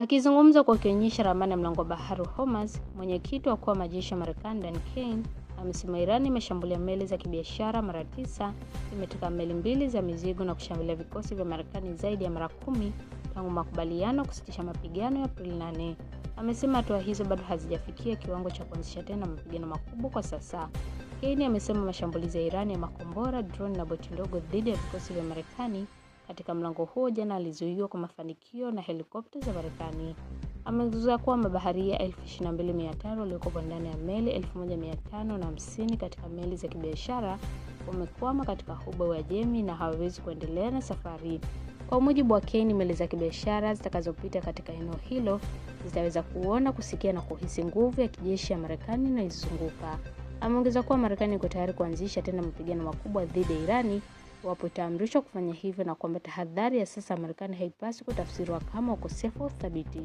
Akizungumza kwa kuonyesha ramani ya mlango wa bahari Hormuz, mwenyekiti wa kwa majeshi ya Marekani Dan Kane amesema Iran imeshambulia meli za kibiashara mara 9, imeteka meli 2 za mizigo na kushambulia vikosi vya Marekani zaidi ya mara 10 tangu makubaliano kusitisha mapigano ya Aprili 8. Amesema hatua hizo bado hazijafikia kiwango cha kuanzisha tena mapigano makubwa kwa sasa. Kane amesema mashambulizi ya Iran ya makombora, drone na boti ndogo dhidi ya vikosi vya Marekani katika mlango huo jana alizuiwa kwa mafanikio na helikopta za Marekani. Ameongeza kuwa mabaharia 22,500 waliokuwa ndani ya meli 1,550 katika meli za kibiashara wamekwama katika ghuba ya Uajemi na hawawezi kuendelea na safari. Kwa mujibu wa Kane, meli za kibiashara zitakazopita katika eneo hilo zitaweza kuona, kusikia na kuhisi nguvu ya kijeshi ya Marekani inayozunguka. Ameongeza kuwa Marekani iko tayari kuanzisha tena mapigano makubwa dhidi ya Irani iwapo itaamrishwa kufanya hivyo, na kwamba tahadhari ya sasa Marekani haipaswi kutafsiriwa kama ukosefu wa uthabiti.